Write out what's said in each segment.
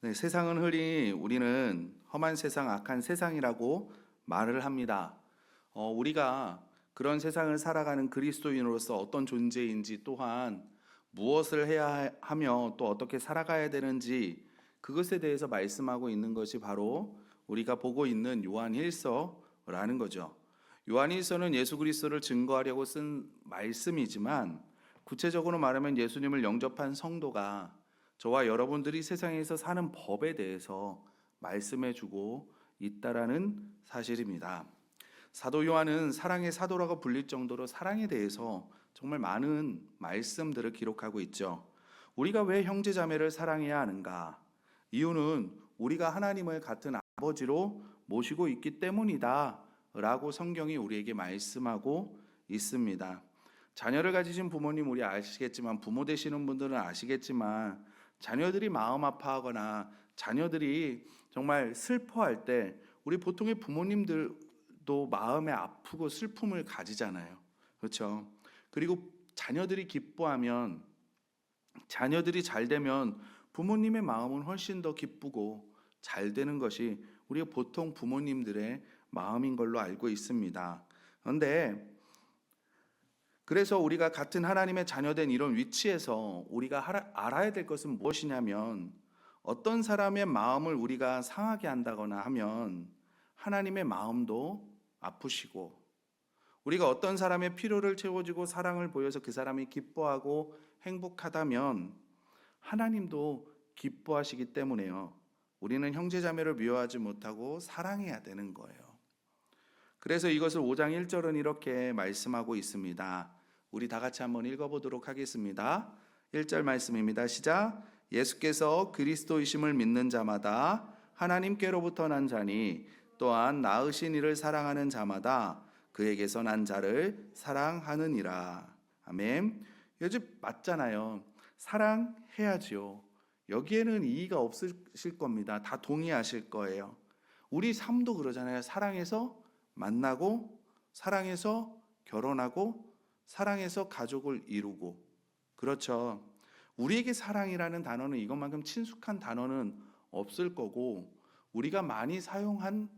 네, 세상은 흔히 우리는 험한 세상, 악한 세상이라고 말을 합니다. 우리가 그런 세상을 살아가는 그리스도인으로서 어떤 존재인지 또한 무엇을 해야 하며 또 어떻게 살아가야 되는지 그것에 대해서 말씀하고 있는 것이 바로 우리가 보고 있는 요한일서라는 거죠. 요한일서는 예수 그리스도를 증거하려고 쓴 말씀이지만 구체적으로 말하면 예수님을 영접한 성도가 저와 여러분들이 세상에서 사는 법에 대해서 말씀해 주고 있다라는 사실입니다. 사도 요한은 사랑의 사도라고 불릴 정도로 사랑에 대해서 정말 많은 말씀들을 기록하고 있죠. 우리가 왜 형제 자매를 사랑해야 하는가? 이유는 우리가 하나님을 같은 아버지로 모시고 있기 때문이다 라고 성경이 우리에게 말씀하고 있습니다. 자녀를 가지신 부모님 우리 아시겠지만, 부모 되시는 분들은 아시겠지만, 자녀들이 마음 아파하거나 자녀들이 정말 슬퍼할 때 우리 보통의 부모님들도 마음에 아프고 슬픔을 가지잖아요. 그렇죠? 그리고 자녀들이 기뻐하면, 자녀들이 잘 되면 부모님의 마음은 훨씬 더 기쁘고 잘 되는 것이 우리가 보통 부모님들의 마음인 걸로 알고 있습니다. 그런데 그래서 우리가 같은 하나님의 자녀된 이런 위치에서 우리가 알아야 될 것은 무엇이냐면, 어떤 사람의 마음을 우리가 상하게 한다거나 하면 하나님의 마음도 아프시고, 우리가 어떤 사람의 필요를 채워주고 사랑을 보여서 그 사람이 기뻐하고 행복하다면 하나님도 기뻐하시기 때문에요. 우리는 형제자매를 미워하지 못하고 사랑해야 되는 거예요. 그래서 이것을 5장 1절은 이렇게 말씀하고 있습니다. 우리 다 같이 한번 읽어보도록 하겠습니다. 1절 말씀입니다. 시작. 예수께서 그리스도이심을 믿는 자마다 하나님께로부터 난 자니 또한 낳으신 이를 사랑하는 자마다 그에게서 난 자를 사랑하느니라. 아멘. 요즘 맞잖아요. 사랑해야지요. 여기에는 이의가 없으실 겁니다. 다 동의하실 거예요. 우리 삶도 그러잖아요. 사랑해서 만나고, 사랑해서 결혼하고, 사랑해서 가족을 이루고. 그렇죠. 우리에게 사랑이라는 단어는 이것만큼 친숙한 단어는 없을 거고, 우리가 많이 사용하는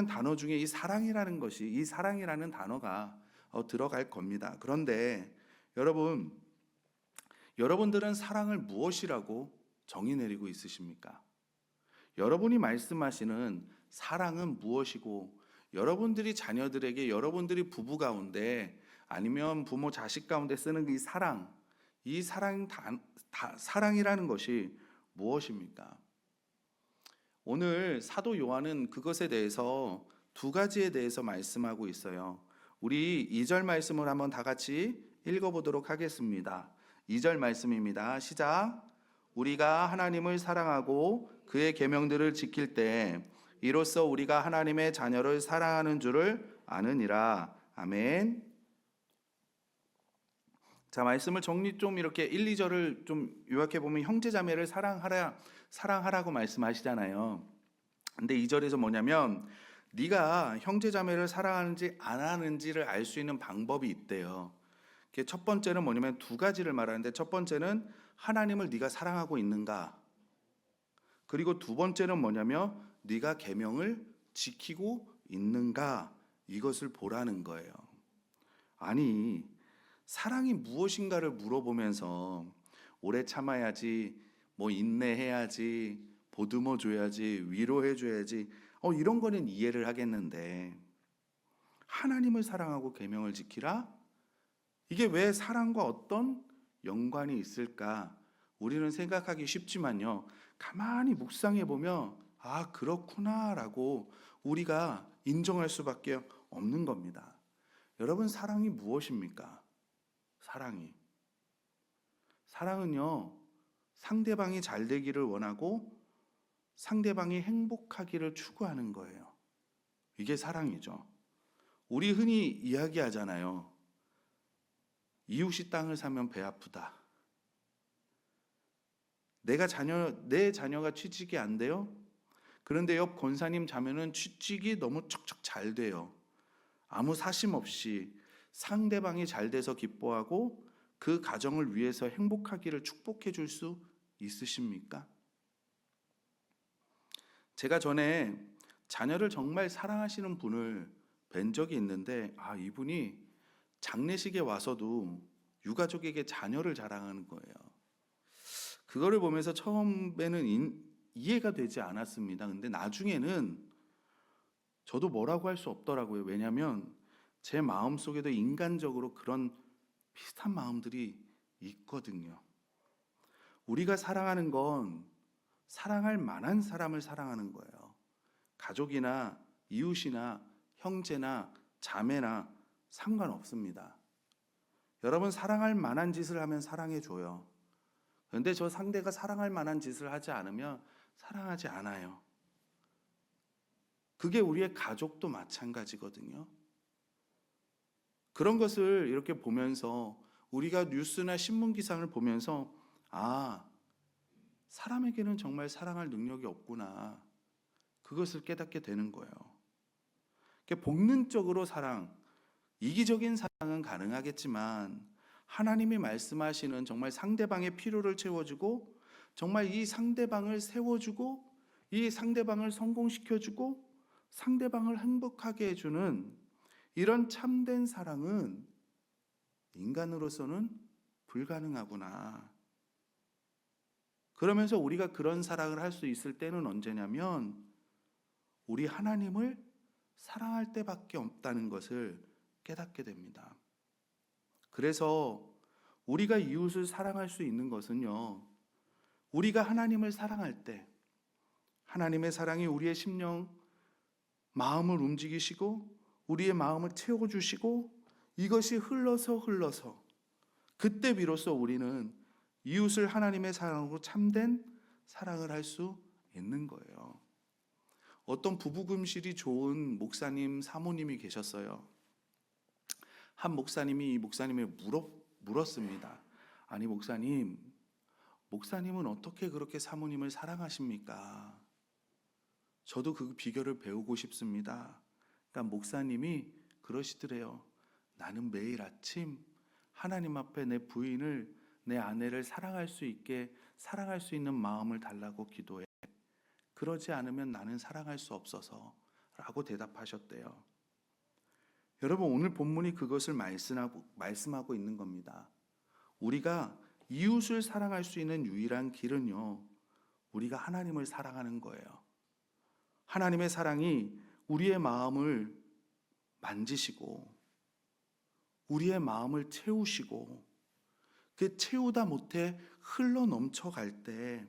단어 중에 이 사랑이라는 것이, 이 사랑이라는 단어가 들어갈 겁니다. 그런데 여러분들은 사랑을 무엇이라고 정의 내리고 있으십니까? 여러분이 말씀하시는 사랑은 무엇이고, 여러분들이 자녀들에게, 여러분들이 부부 가운데 아니면 부모 자식 가운데 쓰는 사랑이라는 것이 무엇입니까? 오늘 사도 요한은 그것에 대해서 두 가지에 대해서 말씀하고 있어요. 우리 2절 말씀을 한번 다 같이 읽어보도록 하겠습니다. 2절 말씀입니다. 시작. 우리가 하나님을 사랑하고 그의 계명들을 지킬 때 이로써 우리가 하나님의 자녀를 사랑하는 줄을 아느니라. 아멘. 자, 말씀을 정리 좀 이렇게 1, 2절을 좀 요약해 보면 형제자매를 사랑하라고 말씀하시잖아요. 근데 2절에서 뭐냐면 네가 형제자매를 사랑하는지 안 하는지를 알 수 있는 방법이 있대요. 첫 번째는 뭐냐면 두 가지를 말하는데, 첫 번째는 하나님을 네가 사랑하고 있는가, 그리고 두 번째는 뭐냐면 네가 계명을 지키고 있는가, 이것을 보라는 거예요. 아니, 사랑이 무엇인가를 물어보면서 오래 참아야지, 뭐 인내해야지, 보듬어 줘야지, 위로해 줘야지, 이런 거는 이해를 하겠는데, 하나님을 사랑하고 계명을 지키라? 이게 왜 사랑과 어떤 연관이 있을까? 우리는 생각하기 쉽지만요, 가만히 묵상해 보면 아, 그렇구나라고 우리가 인정할 수밖에 없는 겁니다. 여러분, 사랑이 무엇입니까? 사랑은요, 상대방이 잘 되기를 원하고 상대방이 행복하기를 추구하는 거예요. 이게 사랑이죠. 우리 흔히 이야기하잖아요. 이웃이 땅을 사면 배 아프다. 내 자녀가 취직이 안 돼요? 그런데 옆 권사님 자매는 취직이 너무 척척 잘 돼요. 아무 사심 없이 상대방이 잘 돼서 기뻐하고 그 가정을 위해서 행복하기를 축복해 줄 수 있으십니까? 제가 전에 자녀를 정말 사랑하시는 분을 뵌 적이 있는데, 이분이 장례식에 와서도 유가족에게 자녀를 자랑하는 거예요. 그거를 보면서 처음에는 이해가 되지 않았습니다. 근데 나중에는 저도 뭐라고 할 수 없더라고요. 왜냐하면 제 마음속에도 인간적으로 그런 비슷한 마음들이 있거든요. 우리가 사랑하는 건 사랑할 만한 사람을 사랑하는 거예요. 가족이나 이웃이나 형제나 자매나 상관없습니다. 여러분, 사랑할 만한 짓을 하면 사랑해줘요. 그런데 저 상대가 사랑할 만한 짓을 하지 않으면 사랑하지 않아요. 그게 우리의 가족도 마찬가지거든요. 그런 것을 이렇게 보면서 우리가 뉴스나 신문 기사를 보면서 사람에게는 정말 사랑할 능력이 없구나. 그것을 깨닫게 되는 거예요. 본능적으로 사랑, 이기적인 사랑은 가능하겠지만 하나님이 말씀하시는 정말 상대방의 필요를 채워주고 정말 이 상대방을 세워주고 이 상대방을 성공시켜주고 상대방을 행복하게 해주는 이런 참된 사랑은 인간으로서는 불가능하구나. 그러면서 우리가 그런 사랑을 할 수 있을 때는 언제냐면 우리 하나님을 사랑할 때밖에 없다는 것을 깨닫게 됩니다. 그래서 우리가 이웃을 사랑할 수 있는 것은요, 우리가 하나님을 사랑할 때 하나님의 사랑이 우리의 심령, 마음을 움직이시고 우리의 마음을 채워주시고 이것이 흘러서 그때 비로소 우리는 이웃을 하나님의 사랑으로 참된 사랑을 할 수 있는 거예요. 어떤 부부금실이 좋은 목사님, 사모님이 계셨어요. 한 목사님이 이 목사님을 물었습니다. 아니 목사님은 어떻게 그렇게 사모님을 사랑하십니까? 저도 그 비결을 배우고 싶습니다. 그러니까 목사님이 그러시더래요. 나는 매일 아침 하나님 앞에 내 부인을, 내 아내를 사랑할 수 있는 마음을 달라고 기도해. 그러지 않으면 나는 사랑할 수 없어서 라고 대답하셨대요. 여러분, 오늘 본문이 그것을 말씀하고 있는 겁니다. 우리가 이웃을 사랑할 수 있는 유일한 길은요, 우리가 하나님을 사랑하는 거예요. 하나님의 사랑이 우리의 마음을 만지시고 우리의 마음을 채우시고 그 채우다 못해 흘러 넘쳐갈 때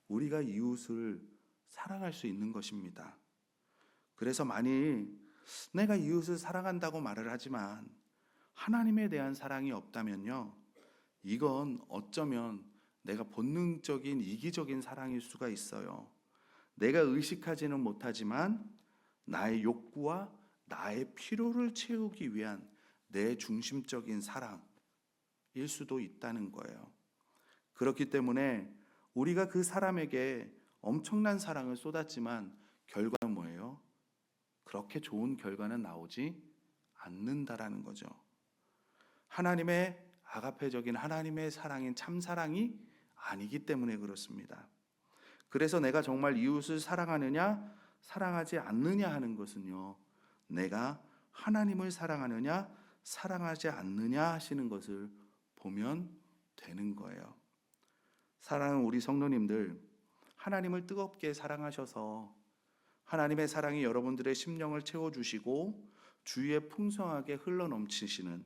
우리가 이웃을 사랑할 수 있는 것입니다. 그래서 만일 내가 이웃을 사랑한다고 말을 하지만 하나님에 대한 사랑이 없다면요, 이건 어쩌면 내가 본능적인 이기적인 사랑일 수가 있어요. 내가 의식하지는 못하지만 나의 욕구와 나의 필요를 채우기 위한 내 중심적인 사랑일 수도 있다는 거예요. 그렇기 때문에 우리가 그 사람에게 엄청난 사랑을 쏟았지만 결과는 뭐예요? 그렇게 좋은 결과는 나오지 않는다라는 거죠. 하나님의 아가페적인 하나님의 사랑인 참사랑이 아니기 때문에 그렇습니다. 그래서 내가 정말 이웃을 사랑하느냐 사랑하지 않느냐 하는 것은요, 내가 하나님을 사랑하느냐 사랑하지 않느냐 하시는 것을 보면 되는 거예요. 사랑하는 우리 성도님들, 하나님을 뜨겁게 사랑하셔서 하나님의 사랑이 여러분들의 심령을 채워주시고 주위에 풍성하게 흘러넘치시는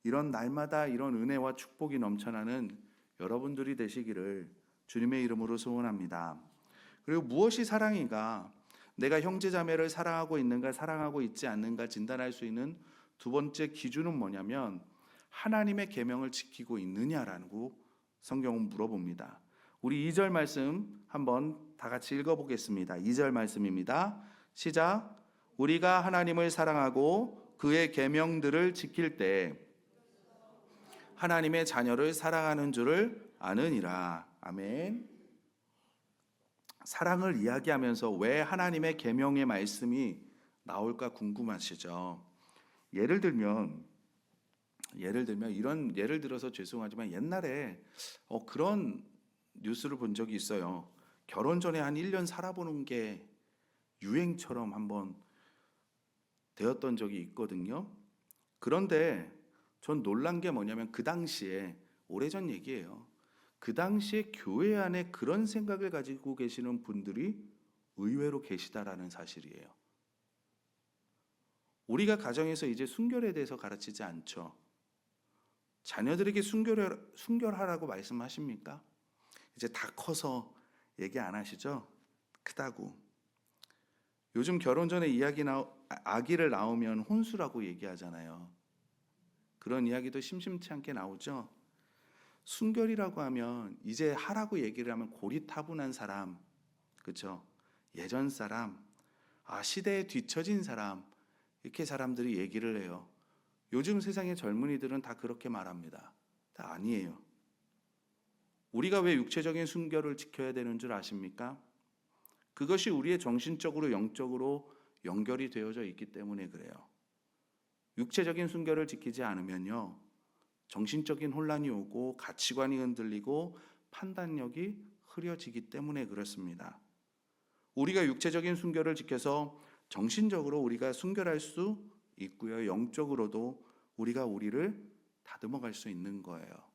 이런 날마다 이런 은혜와 축복이 넘쳐나는 여러분들이 되시기를 주님의 이름으로 소원합니다. 그리고 무엇이 사랑인가? 내가 형제자매를 사랑하고 있는가 사랑하고 있지 않는가 진단할 수 있는 두 번째 기준은 뭐냐면 하나님의 계명을 지키고 있느냐라고 성경은 물어봅니다. 우리 2절 말씀 한번 다 같이 읽어보겠습니다. 2절 말씀입니다. 시작. 우리가 하나님을 사랑하고 그의 계명들을 지킬 때 하나님의 자녀를 사랑하는 줄을 아느니라. 아멘. 사랑을 이야기하면서 왜 하나님의 계명의 말씀이 나올까 궁금하시죠? 예를 들면 이런 예를 들어서 죄송하지만 옛날에 그런 뉴스를 본 적이 있어요. 결혼 전에 한 1년 살아보는 게 유행처럼 한번 되었던 적이 있거든요. 그런데 전 놀란 게 뭐냐면 그 당시에, 오래전 얘기예요. 그 당시에 교회 안에 그런 생각을 가지고 계시는 분들이 의외로 계시다라는 사실이에요. 우리가 가정에서 이제 순결에 대해서 가르치지 않죠. 자녀들에게 순결하라고 말씀하십니까? 이제 다 커서 얘기 안 하시죠? 크다고. 요즘 결혼 전에 아기를 낳으면 혼수라고 얘기하잖아요. 그런 이야기도 심심치 않게 나오죠. 순결이라고 하면 이제 하라고 얘기를 하면 고리타분한 사람, 그렇죠? 예전 사람, 시대에 뒤처진 사람, 이렇게 사람들이 얘기를 해요. 요즘 세상의 젊은이들은 다 그렇게 말합니다. 다 아니에요. 우리가 왜 육체적인 순결을 지켜야 되는 줄 아십니까? 그것이 우리의 정신적으로 영적으로 연결이 되어져 있기 때문에 그래요. 육체적인 순결을 지키지 않으면요, 정신적인 혼란이 오고 가치관이 흔들리고 판단력이 흐려지기 때문에 그렇습니다. 우리가 육체적인 순결을 지켜서 정신적으로 우리가 순결할 수 있고요, 영적으로도 우리가 우리를 다듬어 갈 수 있는 거예요.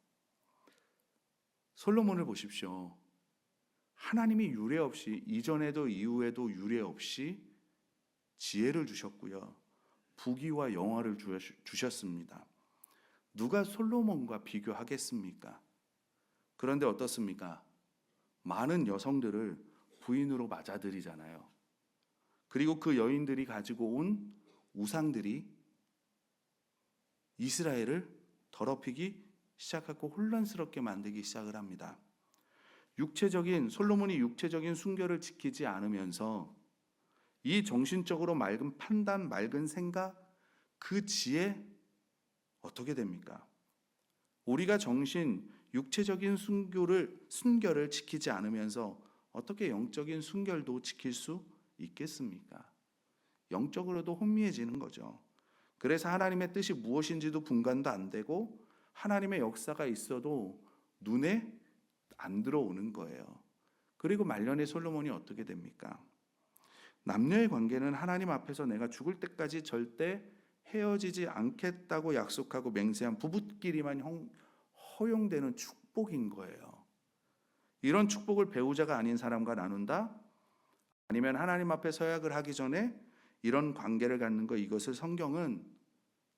솔로몬을 보십시오. 하나님이 유례 없이, 이전에도 이후에도 유례 없이 지혜를 주셨고요, 부귀와 영화를 주셨습니다. 누가 솔로몬과 비교하겠습니까? 그런데 어떻습니까? 많은 여성들을 부인으로 맞아들이잖아요. 그리고 그 여인들이 가지고 온 우상들이 이스라엘을 더럽히기 시작하고 혼란스럽게 만들기 시작을 합니다. 솔로몬이 육체적인 순결을 지키지 않으면서 이 정신적으로 맑은 판단, 맑은 생각, 그 지혜 어떻게 됩니까? 우리가 육체적인 순결을 지키지 않으면서 어떻게 영적인 순결도 지킬 수 있겠습니까? 영적으로도 혼미해지는 거죠. 그래서 하나님의 뜻이 무엇인지도 분간도 안 되고 하나님의 역사가 있어도 눈에 안 들어오는 거예요. 그리고 말년에 솔로몬이 어떻게 됩니까? 남녀의 관계는 하나님 앞에서 내가 죽을 때까지 절대 헤어지지 않겠다고 약속하고 맹세한 부부끼리만 허용되는 축복인 거예요. 이런 축복을 배우자가 아닌 사람과 나눈다? 아니면 하나님 앞에 서약을 하기 전에 이런 관계를 갖는 것, 이것을 성경은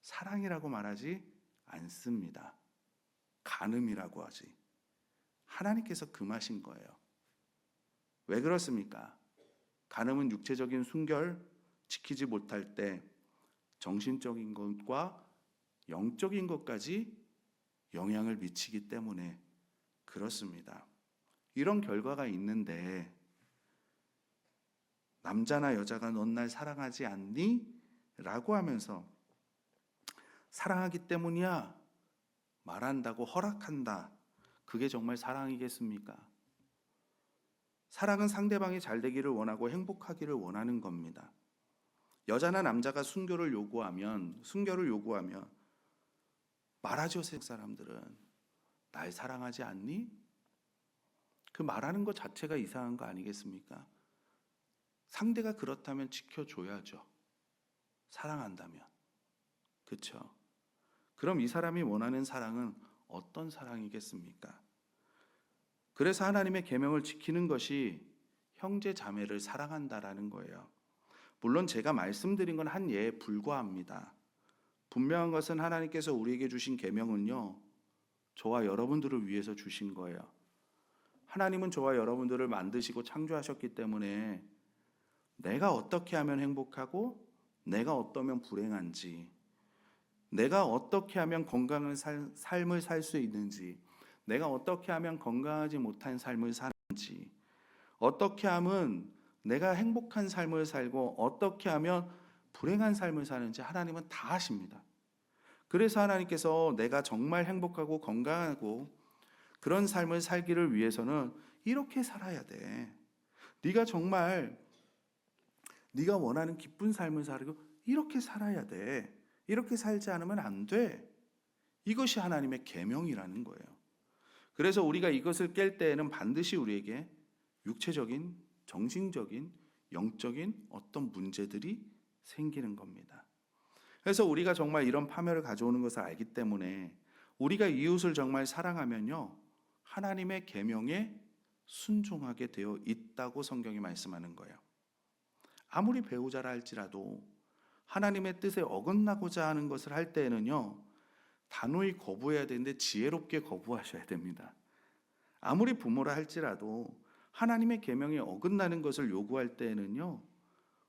사랑이라고 말하지 않습니다. 간음이라고 하지. 하나님께서 금하신 거예요. 왜 그렇습니까? 간음은 육체적인 순결 지키지 못할 때 정신적인 것과 영적인 것까지 영향을 미치기 때문에 그렇습니다. 이런 결과가 있는데 남자나 여자가 넌 날 사랑하지 않니? 라고 하면서 사랑하기 때문이야 말한다고 허락한다. 그게 정말 사랑이겠습니까? 사랑은 상대방이 잘 되기를 원하고 행복하기를 원하는 겁니다. 여자나 남자가 순결을 요구하면 말하죠. 세상 사람들은 날 사랑하지 않니? 그 말하는 것 자체가 이상한 거 아니겠습니까? 상대가 그렇다면 지켜줘야죠. 사랑한다면. 그렇죠? 그럼 이 사람이 원하는 사랑은 어떤 사랑이겠습니까? 그래서 하나님의 계명을 지키는 것이 형제 자매를 사랑한다라는 거예요. 물론 제가 말씀드린 건 한 예에 불과합니다. 분명한 것은 하나님께서 우리에게 주신 계명은요, 저와 여러분들을 위해서 주신 거예요. 하나님은 저와 여러분들을 만드시고 창조하셨기 때문에 내가 어떻게 하면 행복하고 내가 어떠면 불행한지, 내가 어떻게 하면 건강한 삶을 살 수 있는지, 내가 어떻게 하면 건강하지 못한 삶을 사는지, 어떻게 하면 내가 행복한 삶을 살고 어떻게 하면 불행한 삶을 사는지 하나님은 다 아십니다. 그래서 하나님께서 내가 정말 행복하고 건강하고 그런 삶을 살기를 위해서는 이렇게 살아야 돼. 네가 정말 네가 원하는 기쁜 삶을 살고 이렇게 살아야 돼. 이렇게 살지 않으면 안 돼. 이것이 하나님의 계명이라는 거예요. 그래서 우리가 이것을 깰 때에는 반드시 우리에게 육체적인, 정신적인, 영적인 어떤 문제들이 생기는 겁니다. 그래서 우리가 정말 이런 파멸을 가져오는 것을 알기 때문에 우리가 이웃을 정말 사랑하면요, 하나님의 계명에 순종하게 되어 있다고 성경이 말씀하는 거예요. 아무리 배우자라 할지라도 하나님의 뜻에 어긋나고자 하는 것을 할 때에는요, 단호히 거부해야 되는데 지혜롭게 거부하셔야 됩니다. 아무리 부모라 할지라도 하나님의 계명에 어긋나는 것을 요구할 때에는요,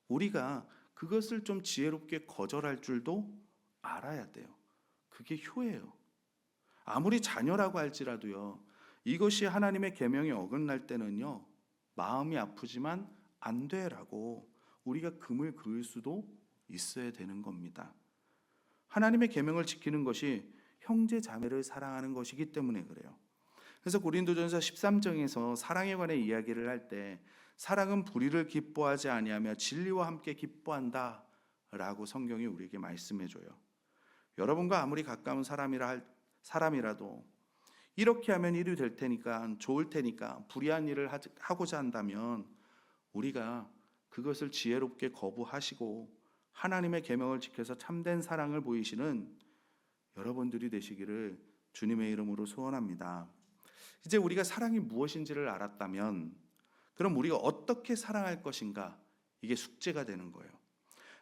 우리가 그것을 좀 지혜롭게 거절할 줄도 알아야 돼요. 그게 효예요. 아무리 자녀라고 할지라도요, 이것이 하나님의 계명에 어긋날 때는요, 마음이 아프지만 안 돼라고 우리가 금을 그을 수도 있어야 되는 겁니다. 하나님의 계명을 지키는 것이 형제 자매를 사랑하는 것이기 때문에 그래요. 그래서 고린도전서 13장에서 사랑에 관해 이야기를 할 때 사랑은 불의를 기뻐하지 아니하며 진리와 함께 기뻐한다라고 성경이 우리에게 말씀해 줘요. 여러분과 아무리 가까운 사람이라도 이렇게 하면 일이 될 테니까, 좋을 테니까 불의한 일을 하고자 한다면 우리가 그것을 지혜롭게 거부하시고 하나님의 계명을 지켜서 참된 사랑을 보이시는 여러분들이 되시기를 주님의 이름으로 소원합니다. 이제 우리가 사랑이 무엇인지를 알았다면 그럼 우리가 어떻게 사랑할 것인가, 이게 숙제가 되는 거예요.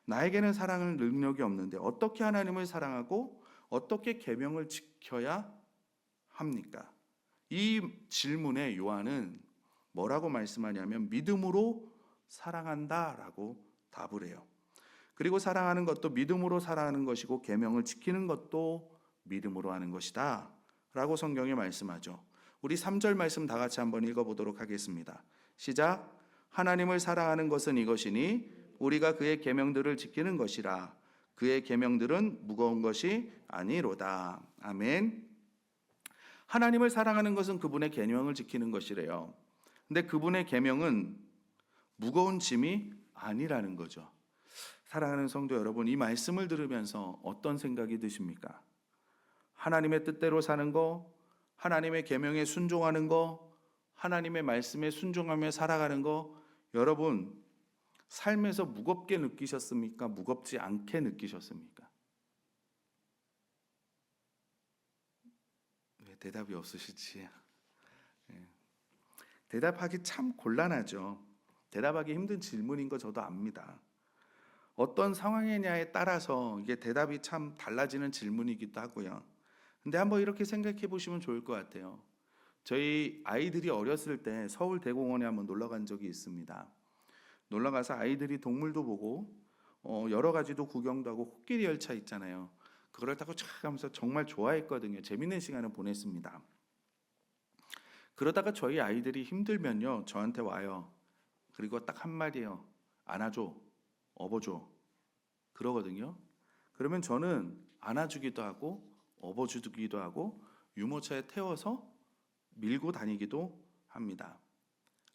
나에게는 사랑할 능력이 없는데 어떻게 하나님을 사랑하고 어떻게 계명을 지켜야 합니까? 이 질문에 요한은 뭐라고 말씀하냐면 믿음으로 사랑한다라고 답을 해요. 그리고 사랑하는 것도 믿음으로 사랑하는 것이고 계명을 지키는 것도 믿음으로 하는 것이다 라고 성경이 말씀하죠. 우리 3절 말씀 다 같이 한번 읽어보도록 하겠습니다. 시작. 하나님을 사랑하는 것은 이것이니 우리가 그의 계명들을 지키는 것이라. 그의 계명들은 무거운 것이 아니로다. 아멘. 하나님을 사랑하는 것은 그분의 계명을 지키는 것이래요. 근데 그분의 계명은 무거운 짐이 아니라는 거죠. 사랑하는 성도 여러분, 이 말씀을 들으면서 어떤 생각이 드십니까? 하나님의 뜻대로 사는 거, 하나님의 계명에 순종하는 거, 하나님의 말씀에 순종하며 살아가는 거, 여러분 삶에서 무겁게 느끼셨습니까? 무겁지 않게 느끼셨습니까? 왜 대답이 없으시지? 대답하기 참 곤란하죠. 대답하기 힘든 질문인 거 저도 압니다. 어떤 상황이냐에 따라서 이게 대답이 참 달라지는 질문이기도 하고요. 근데 한번 이렇게 생각해 보시면 좋을 것 같아요. 저희 아이들이 어렸을 때 서울대공원에 한번 놀러 간 적이 있습니다. 놀러 가서 아이들이 동물도 보고 여러 가지도 구경도 하고 코끼리 열차 있잖아요. 그걸 타고 촥 하면서 정말 좋아했거든요. 재밌는 시간을 보냈습니다. 그러다가 저희 아이들이 힘들면요, 저한테 와요. 그리고 딱 한마디예요. 안아줘, 업어줘. 그러거든요. 그러면 저는 안아주기도 하고 업어주기도 하고 유모차에 태워서 밀고 다니기도 합니다.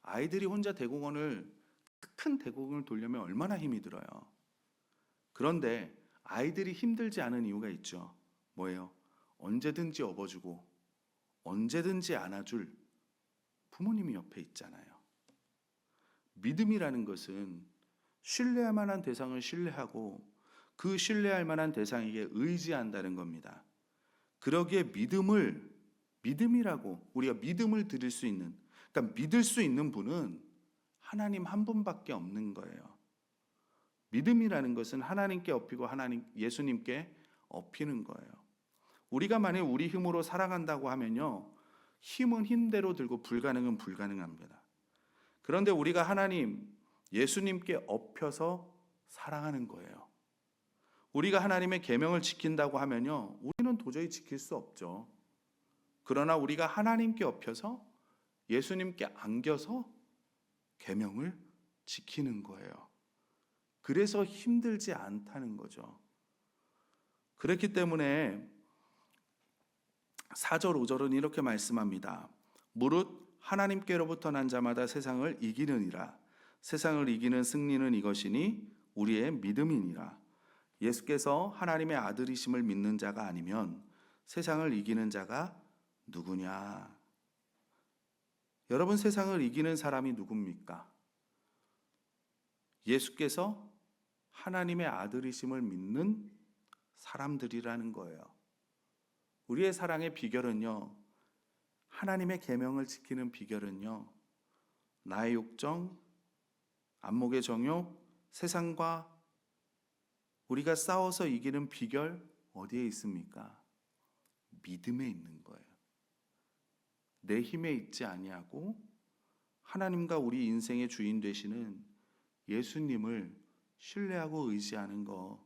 아이들이 혼자 큰 대공원을 돌려면 얼마나 힘이 들어요. 그런데 아이들이 힘들지 않은 이유가 있죠. 뭐예요? 언제든지 업어주고 언제든지 안아줄 부모님이 옆에 있잖아요. 믿음이라는 것은 신뢰할 만한 대상을 신뢰하고 그 신뢰할 만한 대상에게 의지한다는 겁니다. 그러기에 믿음이라고 우리가 믿음을 드릴 수 있는, 그러니까 믿을 수 있는 분은 하나님 한 분밖에 없는 거예요. 믿음이라는 것은 하나님께 업히고 예수님께 업히는 거예요. 우리가 만약 우리 힘으로 살아간다고 하면요, 힘은 힘대로 들고 불가능은 불가능합니다. 그런데 우리가 예수님께 업혀서 사랑하는 거예요. 우리가 하나님의 계명을 지킨다고 하면요, 우리는 도저히 지킬 수 없죠. 그러나 우리가 하나님께 업혀서 예수님께 안겨서 계명을 지키는 거예요. 그래서 힘들지 않다는 거죠. 그렇기 때문에 4절 5절은 이렇게 말씀합니다. 무릇 하나님께로부터 난 자마다 세상을 이기느니라. 세상을 이기는 승리는 이것이니 우리의 믿음이니라. 예수께서 하나님의 아들이심을 믿는 자가 아니면 세상을 이기는 자가 누구냐? 여러분, 세상을 이기는 사람이 누굽니까? 예수께서 하나님의 아들이심을 믿는 사람들이라는 거예요. 우리의 사랑의 비결은요, 하나님의 계명을 지키는 비결은요, 나의 욕정, 안목의 정욕, 세상과 우리가 싸워서 이기는 비결 어디에 있습니까? 믿음에 있는 거예요. 내 힘에 있지 아니하고 하나님과 우리 인생의 주인 되시는 예수님을 신뢰하고 의지하는 거,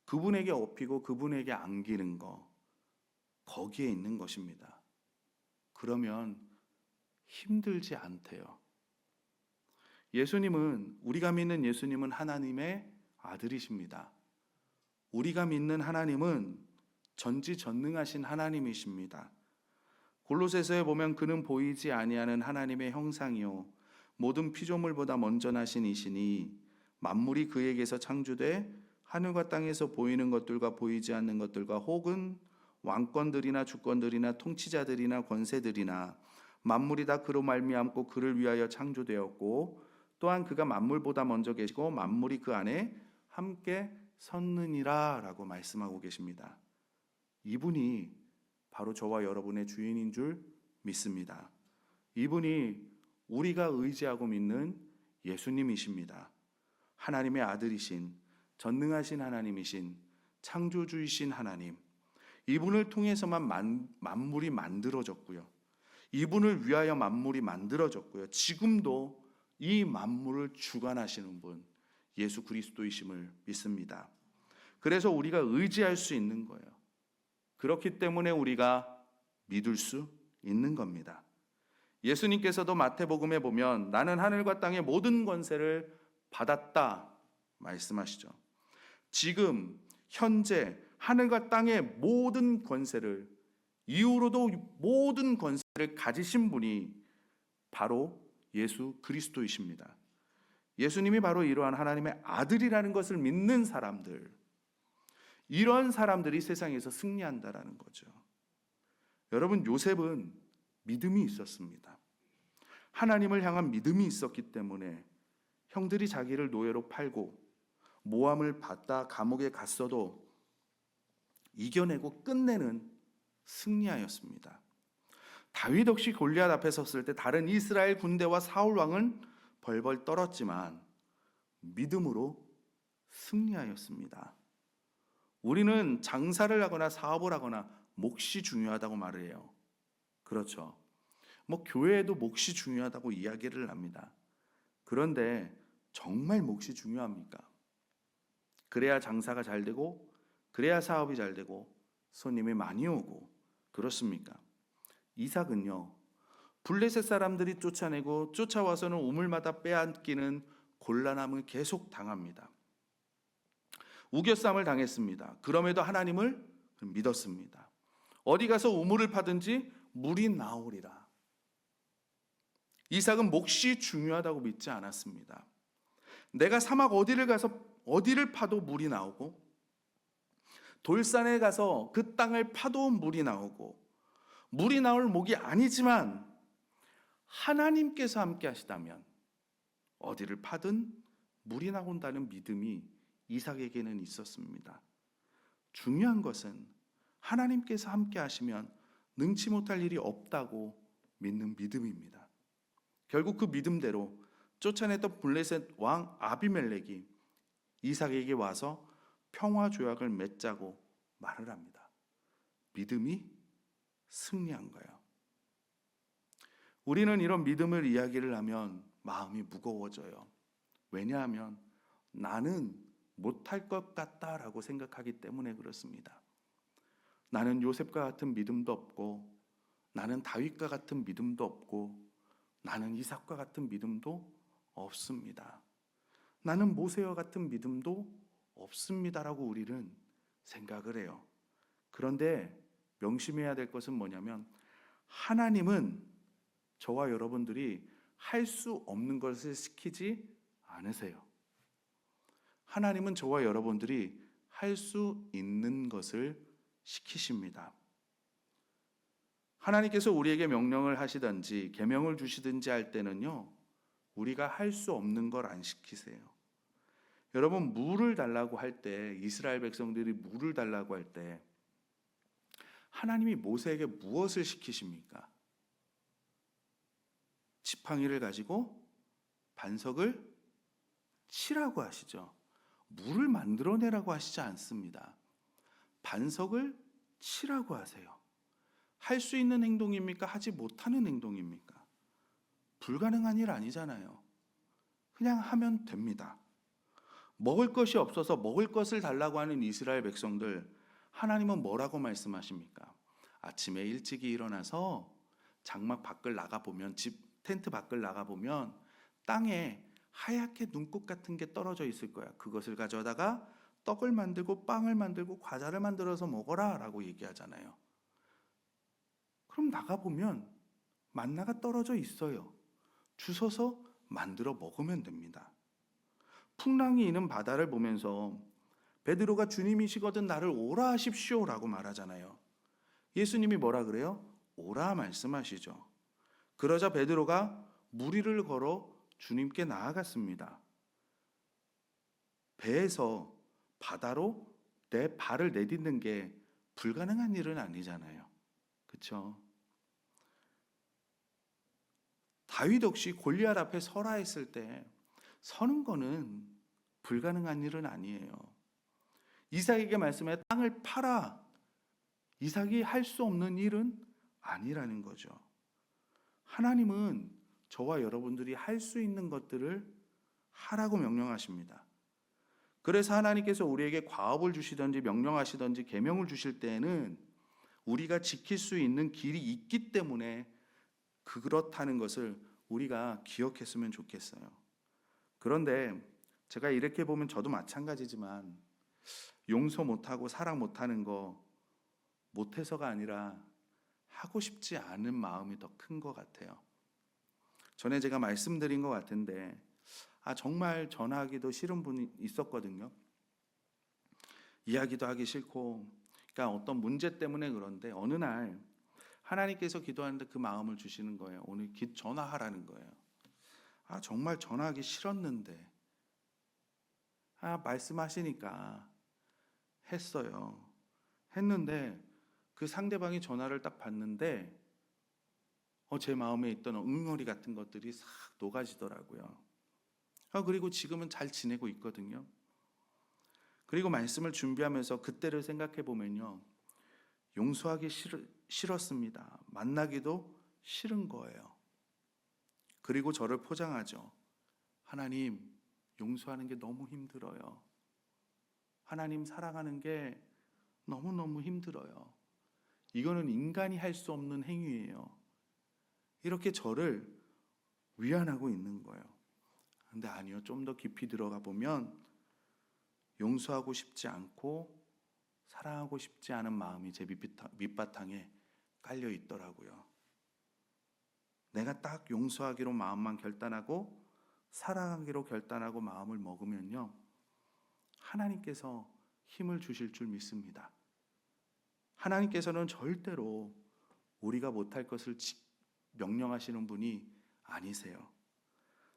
그분에게 업히고 그분에게 안기는 거, 거기에 있는 것입니다. 그러면 힘들지 않대요. 우리가 믿는 예수님은 하나님의 아들이십니다. 우리가 믿는 하나님은 전지전능하신 하나님이십니다. 골로새서에 보면 그는 보이지 아니하는 하나님의 형상이요 모든 피조물보다 먼저 나신 이시니 만물이 그에게서 창조돼 하늘과 땅에서 보이는 것들과 보이지 않는 것들과 혹은 왕권들이나 주권들이나 통치자들이나 권세들이나 만물이 다 그로 말미암고 그를 위하여 창조되었고 또한 그가 만물보다 먼저 계시고 만물이 그 안에 함께 섰느니라 라고 말씀하고 계십니다. 이분이 바로 저와 여러분의 주인인 줄 믿습니다. 이분이 우리가 의지하고 믿는 예수님이십니다. 하나님의 아들이신 전능하신 하나님이신 창조주이신 하나님, 이분을 통해서만 만물이 만들어졌고요, 이분을 위하여 만물이 만들어졌고요, 지금도 이 만물을 주관하시는 분 예수 그리스도이심을 믿습니다. 그래서 우리가 의지할 수 있는 거예요. 그렇기 때문에 우리가 믿을 수 있는 겁니다. 예수님께서도 마태복음에 보면 나는 하늘과 땅의 모든 권세를 받았다 말씀하시죠. 지금 현재 하늘과 땅의 모든 권세를, 이후로도 모든 권세를 가지신 분이 바로 예수 그리스도이십니다. 예수님이 바로 이러한 하나님의 아들이라는 것을 믿는 사람들, 이런 사람들이 세상에서 승리한다라는 거죠. 여러분, 요셉은 믿음이 있었습니다. 하나님을 향한 믿음이 있었기 때문에 형들이 자기를 노예로 팔고 모함을 받다 감옥에 갔어도 이겨내고 끝내는 승리하였습니다. 다윗 역시 골리앗 앞에 섰을 때 다른 이스라엘 군대와 사울 왕은 벌벌 떨었지만 믿음으로 승리하였습니다. 우리는 장사를 하거나 사업을 하거나 몫이 중요하다고 말을 해요. 그렇죠. 교회에도 몫이 중요하다고 이야기를 합니다. 그런데 정말 몫이 중요합니까? 그래야 장사가 잘 되고, 그래야 사업이 잘 되고, 손님이 많이 오고, 그렇습니까? 이삭은요, 블레셋 사람들이 쫓아내고 쫓아와서는 우물마다 빼앗기는 곤란함을 계속 당합니다. 우겨쌈을 당했습니다. 그럼에도 하나님을 믿었습니다. 어디 가서 우물을 파든지 물이 나오리라. 이삭은 몫이 중요하다고 믿지 않았습니다. 내가 사막 어디를 가서 어디를 파도 물이 나오고, 돌산에 가서 그 땅을 파도 물이 나오고, 물이 나올 목이 아니지만 하나님께서 함께 하시다면 어디를 파든 물이 나온다는 믿음이 이삭에게는 있었습니다. 중요한 것은 하나님께서 함께 하시면 능치 못할 일이 없다고 믿는 믿음입니다. 결국 그 믿음대로 쫓아냈던 블레셋 왕 아비멜렉이 이삭에게 와서 평화 조약을 맺자고 말을 합니다. 믿음이 승리한 거예요. 우리는 이런 믿음을 이야기를 하면 마음이 무거워져요. 왜냐하면 나는 못할 것 같다라고 생각하기 때문에 그렇습니다. 나는 요셉과 같은 믿음도 없고, 나는 다윗과 같은 믿음도 없고, 나는 이삭과 같은 믿음도 없습니다. 나는 모세와 같은 믿음도 없습니다라고 우리는 생각을 해요. 그런데 명심해야 될 것은 뭐냐면, 하나님은 저와 여러분들이 할 수 없는 것을 시키지 않으세요. 하나님은 저와 여러분들이 할 수 있는 것을 시키십니다. 하나님께서 우리에게 명령을 하시든지 계명을 주시든지 할 때는요, 우리가 할 수 없는 걸 안 시키세요. 여러분, 물을 달라고 할 때, 이스라엘 백성들이 물을 달라고 할 때 하나님이 모세에게 무엇을 시키십니까? 지팡이를 가지고 반석을 치라고 하시죠. 물을 만들어내라고 하시지 않습니다. 반석을 치라고 하세요. 할 수 있는 행동입니까? 하지 못하는 행동입니까? 불가능한 일 아니잖아요. 그냥 하면 됩니다. 먹을 것이 없어서 먹을 것을 달라고 하는 이스라엘 백성들, 하나님은 뭐라고 말씀하십니까? 아침에 일찍이 일어나서 장막 밖을 나가보면, 집 텐트 밖을 나가보면 땅에 하얗게 눈꽃 같은 게 떨어져 있을 거야. 그것을 가져다가 떡을 만들고 빵을 만들고 과자를 만들어서 먹어라 라고 얘기하잖아요. 그럼 나가보면 만나가 떨어져 있어요. 주워서 만들어 먹으면 됩니다. 풍랑이 있는 바다를 보면서 베드로가 주님이시거든 나를 오라 하십시오 라고 말하잖아요. 예수님이 뭐라 그래요? 오라 말씀하시죠. 그러자 베드로가 무리를 걸어 주님께 나아갔습니다. 배에서 바다로 내 발을 내딛는 게 불가능한 일은 아니잖아요. 그렇죠? 다윗 역시 골리앗 앞에 서라 했을 때 서는 거는 불가능한 일은 아니에요. 이삭에게 말씀해 땅을 팔아. 이삭이 할 수 없는 일은 아니라는 거죠. 하나님은 저와 여러분들이 할 수 있는 것들을 하라고 명령하십니다. 그래서 하나님께서 우리에게 과업을 주시든지 명령하시든지 계명을 주실 때에는 우리가 지킬 수 있는 길이 있기 때문에 그렇다는 것을 우리가 기억했으면 좋겠어요. 그런데 제가 이렇게 보면 저도 마찬가지지만 용서 못하고 사랑 못하는 거 못해서가 아니라 하고 싶지 않은 마음이 더 큰 것 같아요. 전에 제가 말씀드린 것 같은데 정말 전화하기도 싫은 분이 있었거든요. 이야기도 하기 싫고, 그러니까 어떤 문제 때문에. 그런데 어느 날 하나님께서 기도하는데 그 마음을 주시는 거예요. 오늘 전화하라는 거예요. 정말 전화하기 싫었는데 말씀하시니까 했어요. 했는데 그 상대방이 전화를 딱 받는데 제 마음에 있던 응어리 같은 것들이 싹 녹아지더라고요. 그리고 지금은 잘 지내고 있거든요. 그리고 말씀을 준비하면서 그때를 생각해 보면요, 용서하기 싫었습니다. 만나기도 싫은 거예요. 그리고 저를 포장하죠. 하나님, 용서하는 게 너무 힘들어요. 하나님, 사랑하는 게 너무너무 힘들어요. 이거는 인간이 할 수 없는 행위예요. 이렇게 저를 위안하고 있는 거예요. 근데 아니요, 좀 더 깊이 들어가 보면 용서하고 싶지 않고 사랑하고 싶지 않은 마음이 제 밑바탕에 깔려 있더라고요. 내가 딱 용서하기로 마음만 결단하고 사랑하기로 결단하고 마음을 먹으면요, 하나님께서 힘을 주실 줄 믿습니다. 하나님께서는 절대로 우리가 못할 것을 명령하시는 분이 아니세요.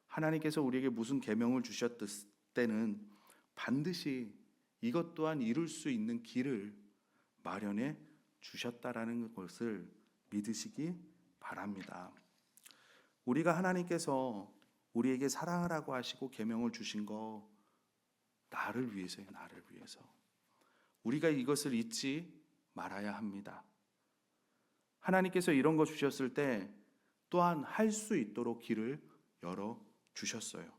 하나님께서 우리에게 무슨 계명을 주셨을 때는 반드시 이것 또한 이룰 수 있는 길을 마련해 주셨다라는 것을 믿으시기 바랍니다. 우리가 하나님께서 우리에게 사랑하라고 하시고 계명을 주신 거 나를 위해서요, 나를 위해서. 우리가 이것을 잊지 말아야 합니다. 하나님께서 이런 거 주셨을 때 또한 할 수 있도록 길을 열어 주셨어요.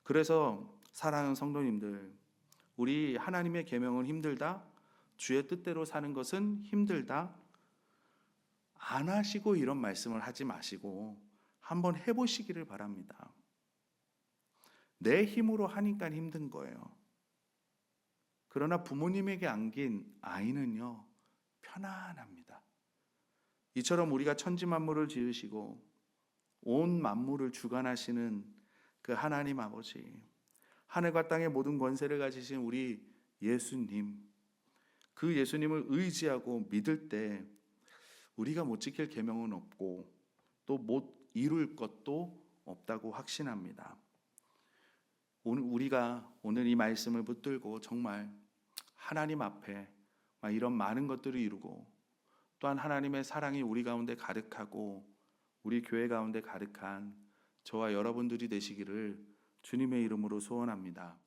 그래서 사랑하는 성도님들, 우리 하나님의 계명은 힘들다, 주의 뜻대로 사는 것은 힘들다, 안 하시고 이런 말씀을 하지 마시고 한번 해보시기를 바랍니다. 내 힘으로 하니까 힘든 거예요. 그러나 부모님에게 안긴 아이는요, 편안합니다. 이처럼 우리가 천지 만물을 지으시고 온 만물을 주관하시는 그 하나님 아버지, 하늘과 땅의 모든 권세를 가지신 우리 예수님, 그 예수님을 의지하고 믿을 때 우리가 못 지킬 계명은 없고 또 못 이룰 것도 없다고 확신합니다. 우리가 오늘 이 말씀을 붙들고 정말 하나님 앞에 이런 많은 것들을 이루고 또한 하나님의 사랑이 우리 가운데 가득하고 우리 교회 가운데 가득한 저와 여러분들이 되시기를 주님의 이름으로 소원합니다.